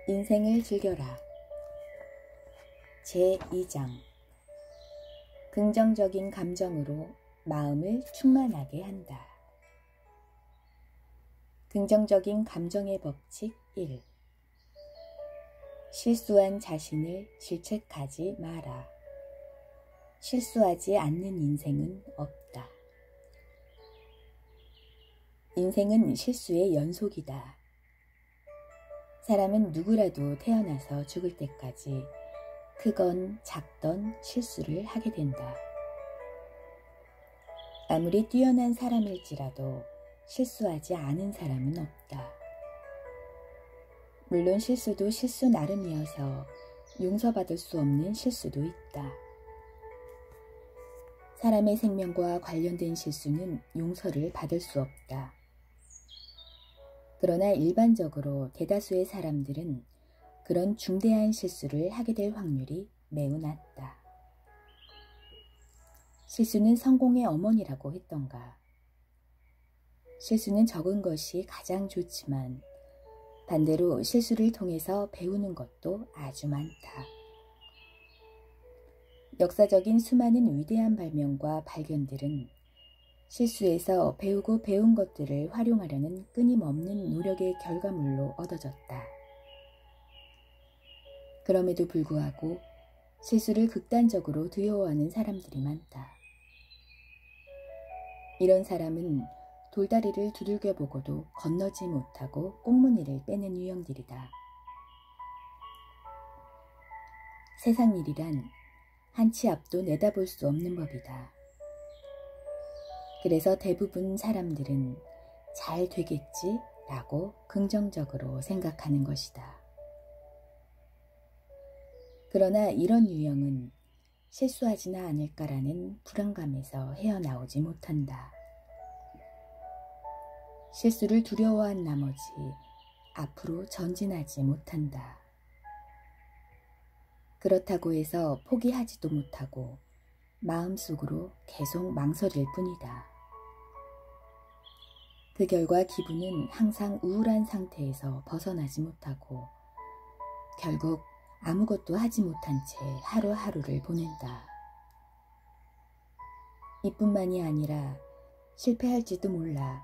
인생을 즐겨라. 제2장. 긍정적인 감정으로 마음을 충만하게 한다. 긍정적인 감정의 법칙 1. 실수한 자신을 질책하지 마라. 실수하지 않는 인생은 없다. 인생은 실수의 연속이다. 사람은 누구라도 태어나서 죽을 때까지 크건 작던 실수를 하게 된다. 아무리 뛰어난 사람일지라도 실수하지 않은 사람은 없다. 물론 실수도 실수 나름이어서 용서받을 수 없는 실수도 있다. 사람의 생명과 관련된 실수는 용서를 받을 수 없다. 그러나 일반적으로 대다수의 사람들은 그런 중대한 실수를 하게 될 확률이 매우 낮다. 실수는 성공의 어머니라고 했던가. 실수는 적은 것이 가장 좋지만 반대로 실수를 통해서 배우는 것도 아주 많다. 역사적인 수많은 위대한 발명과 발견들은 실수에서 배우고 배운 것들을 활용하려는 끊임없는 노력의 결과물로 얻어졌다. 그럼에도 불구하고 실수를 극단적으로 두려워하는 사람들이 많다. 이런 사람은 돌다리를 두들겨 보고도 건너지 못하고 꽁무니를 빼는 유형들이다. 세상 일이란 한 치 앞도 내다볼 수 없는 법이다. 그래서 대부분 사람들은 잘 되겠지 라고 긍정적으로 생각하는 것이다. 그러나 이런 유형은 실수하지나 않을까라는 불안감에서 헤어나오지 못한다. 실수를 두려워한 나머지 앞으로 전진하지 못한다. 그렇다고 해서 포기하지도 못하고 마음속으로 계속 망설일 뿐이다. 그 결과 기분은 항상 우울한 상태에서 벗어나지 못하고 결국 아무것도 하지 못한 채 하루하루를 보낸다. 이뿐만이 아니라 실패할지도 몰라,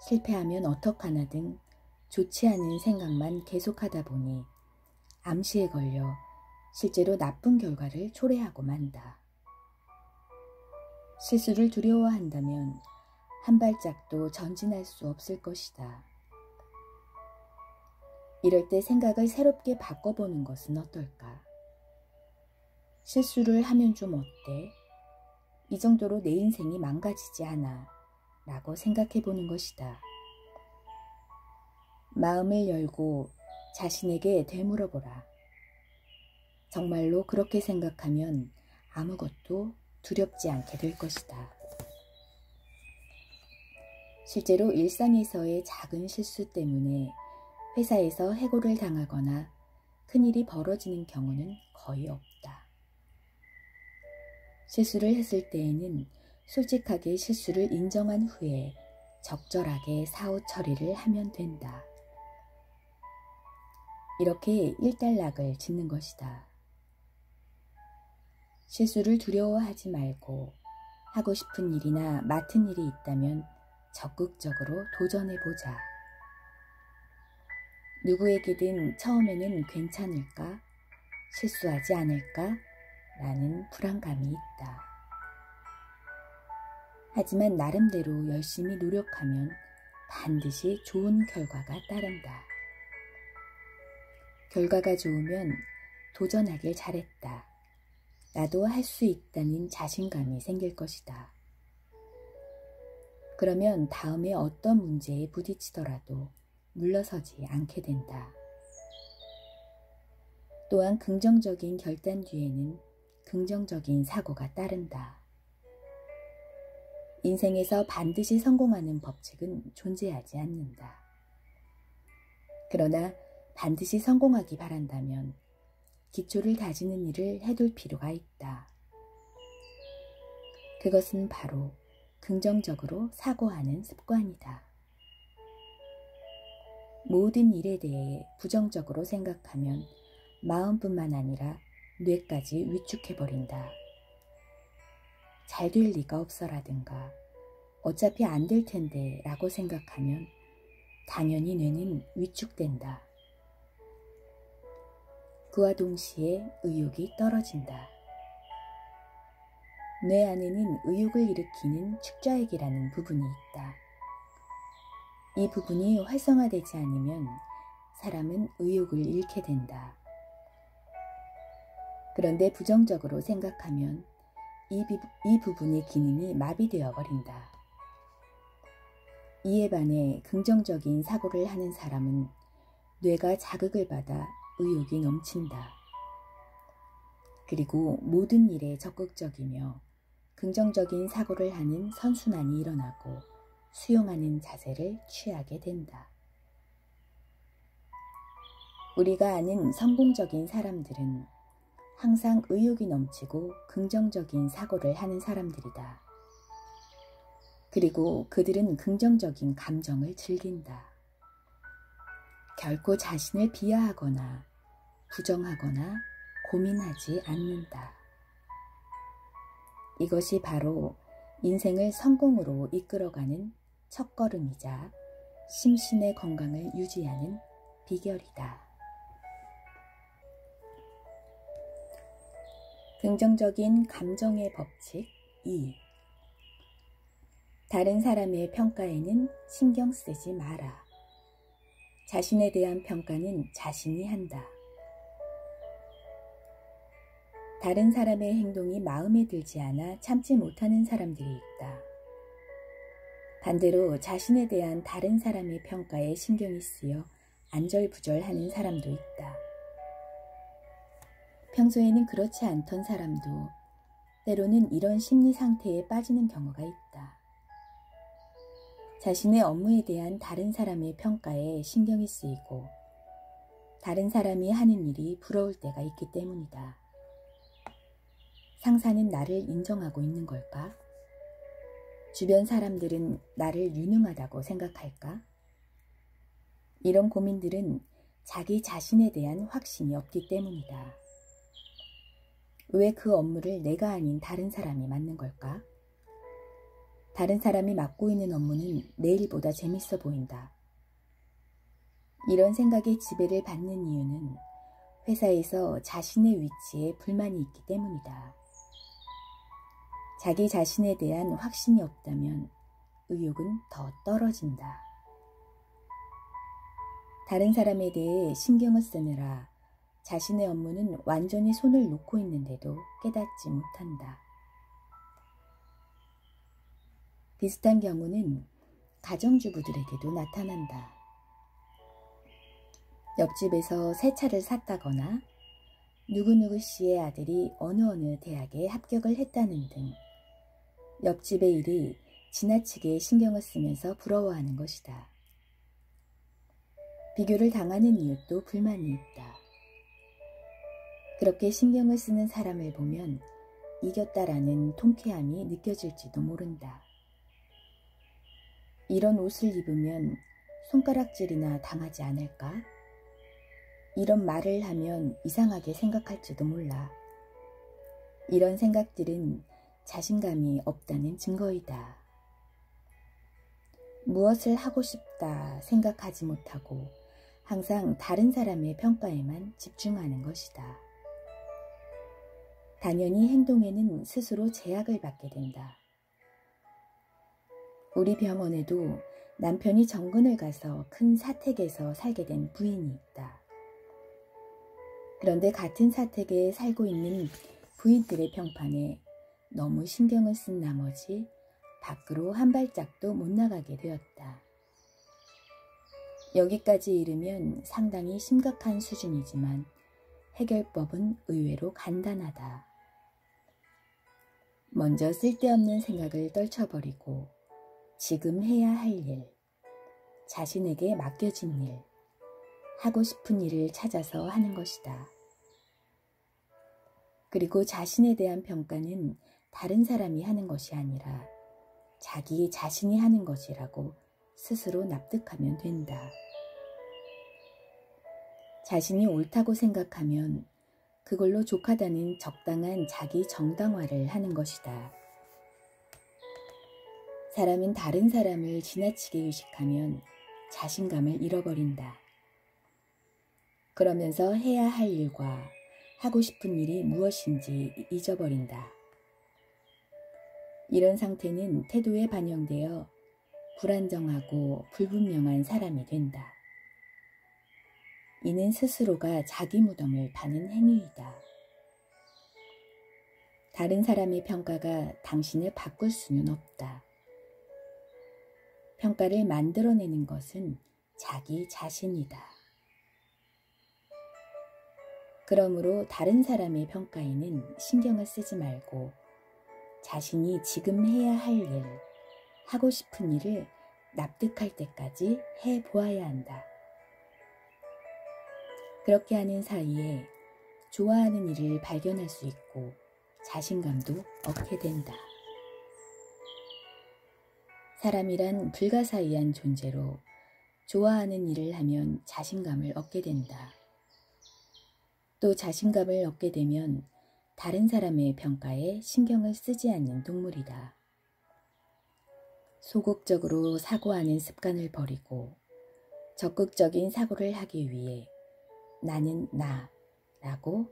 실패하면 어떡하나 등 좋지 않은 생각만 계속하다 보니 암시에 걸려 실제로 나쁜 결과를 초래하고 만다. 실수를 두려워한다면 한 발짝도 전진할 수 없을 것이다. 이럴 때 생각을 새롭게 바꿔보는 것은 어떨까? 실수를 하면 좀 어때? 이 정도로 내 인생이 망가지지 않아 라고 생각해 보는 것이다. 마음을 열고 자신에게 되물어보라. 정말로 그렇게 생각하면 아무것도 두렵지 않게 될 것이다. 실제로 일상에서의 작은 실수 때문에 회사에서 해고를 당하거나 큰일이 벌어지는 경우는 거의 없다. 실수를 했을 때에는 솔직하게 실수를 인정한 후에 적절하게 사후 처리를 하면 된다. 이렇게 일단락을 짓는 것이다. 실수를 두려워하지 말고 하고 싶은 일이나 맡은 일이 있다면 적극적으로 도전해보자. 누구에게든 처음에는 괜찮을까? 실수하지 않을까? 라는 불안감이 있다. 하지만 나름대로 열심히 노력하면 반드시 좋은 결과가 따른다. 결과가 좋으면 도전하길 잘했다. 나도 할 수 있다는 자신감이 생길 것이다. 그러면 다음에 어떤 문제에 부딪히더라도 물러서지 않게 된다. 또한 긍정적인 결단 뒤에는 긍정적인 사고가 따른다. 인생에서 반드시 성공하는 법칙은 존재하지 않는다. 그러나 반드시 성공하기 바란다면 기초를 다지는 일을 해둘 필요가 있다. 그것은 바로 긍정적으로 사고하는 습관이다. 모든 일에 대해 부정적으로 생각하면 마음뿐만 아니라 뇌까지 위축해버린다. 잘 될 리가 없어라든가 어차피 안 될 텐데 라고 생각하면 당연히 뇌는 위축된다. 그와 동시에 의욕이 떨어진다. 뇌 안에는 의욕을 일으키는 축좌액이라는 부분이 있다. 이 부분이 활성화되지 않으면 사람은 의욕을 잃게 된다. 그런데 부정적으로 생각하면 이 부분의 기능이 마비되어 버린다. 이에 반해 긍정적인 사고를 하는 사람은 뇌가 자극을 받아 의욕이 넘친다. 그리고 모든 일에 적극적이며 긍정적인 사고를 하는 선순환이 일어나고 수용하는 자세를 취하게 된다. 우리가 아는 성공적인 사람들은 항상 의욕이 넘치고 긍정적인 사고를 하는 사람들이다. 그리고 그들은 긍정적인 감정을 즐긴다. 결코 자신을 비하하거나 부정하거나 고민하지 않는다. 이것이 바로 인생을 성공으로 이끌어가는 첫걸음이자 심신의 건강을 유지하는 비결이다. 긍정적인 감정의 법칙 2. 다른 사람의 평가에는 신경 쓰지 마라. 자신에 대한 평가는 자신이 한다. 다른 사람의 행동이 마음에 들지 않아 참지 못하는 사람들이 있다. 반대로 자신에 대한 다른 사람의 평가에 신경이 쓰여 안절부절하는 사람도 있다. 평소에는 그렇지 않던 사람도 때로는 이런 심리 상태에 빠지는 경우가 있다. 자신의 업무에 대한 다른 사람의 평가에 신경이 쓰이고 다른 사람이 하는 일이 부러울 때가 있기 때문이다. 상사는 나를 인정하고 있는 걸까? 주변 사람들은 나를 유능하다고 생각할까? 이런 고민들은 자기 자신에 대한 확신이 없기 때문이다. 왜 그 업무를 내가 아닌 다른 사람이 맡는 걸까? 다른 사람이 맡고 있는 업무는 내 일보다 재밌어 보인다. 이런 생각에 지배를 받는 이유는 회사에서 자신의 위치에 불만이 있기 때문이다. 자기 자신에 대한 확신이 없다면 의욕은 더 떨어진다. 다른 사람에 대해 신경을 쓰느라 자신의 업무는 완전히 손을 놓고 있는데도 깨닫지 못한다. 비슷한 경우는 가정주부들에게도 나타난다. 옆집에서 새 차를 샀다거나 누구누구 씨의 아들이 어느 대학에 합격을 했다는 등 옆집의 일이 지나치게 신경을 쓰면서 부러워하는 것이다. 비교를 당하는 이웃도 불만이 있다. 그렇게 신경을 쓰는 사람을 보면 이겼다라는 통쾌함이 느껴질지도 모른다. 이런 옷을 입으면 손가락질이나 당하지 않을까? 이런 말을 하면 이상하게 생각할지도 몰라. 이런 생각들은 자신감이 없다는 증거이다. 무엇을 하고 싶다 생각하지 못하고 항상 다른 사람의 평가에만 집중하는 것이다. 당연히 행동에는 스스로 제약을 받게 된다. 우리 병원에도 남편이 정근을 가서 큰 사택에서 살게 된 부인이 있다. 그런데 같은 사택에 살고 있는 부인들의 평판에 너무 신경을 쓴 나머지 밖으로 한 발짝도 못 나가게 되었다. 여기까지 이르면 상당히 심각한 수준이지만 해결법은 의외로 간단하다. 먼저 쓸데없는 생각을 떨쳐버리고 지금 해야 할 일, 자신에게 맡겨진 일, 하고 싶은 일을 찾아서 하는 것이다. 그리고 자신에 대한 평가는 다른 사람이 하는 것이 아니라 자기 자신이 하는 것이라고 스스로 납득하면 된다. 자신이 옳다고 생각하면 그걸로 족하다는 적당한 자기 정당화를 하는 것이다. 사람은 다른 사람을 지나치게 의식하면 자신감을 잃어버린다. 그러면서 해야 할 일과 하고 싶은 일이 무엇인지 잊어버린다. 이런 상태는 태도에 반영되어 불안정하고 불분명한 사람이 된다. 이는 스스로가 자기 무덤을 파는 행위이다. 다른 사람의 평가가 당신을 바꿀 수는 없다. 평가를 만들어내는 것은 자기 자신이다. 그러므로 다른 사람의 평가에는 신경을 쓰지 말고 자신이 지금 해야 할 일, 하고 싶은 일을 납득할 때까지 해보아야 한다. 그렇게 하는 사이에 좋아하는 일을 발견할 수 있고 자신감도 얻게 된다. 사람이란 불가사의한 존재로 좋아하는 일을 하면 자신감을 얻게 된다. 또 자신감을 얻게 되면 다른 사람의 평가에 신경을 쓰지 않는 동물이다. 소극적으로 사고하는 습관을 버리고 적극적인 사고를 하기 위해 나는 나라고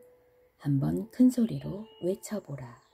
한번 큰 소리로 외쳐보라.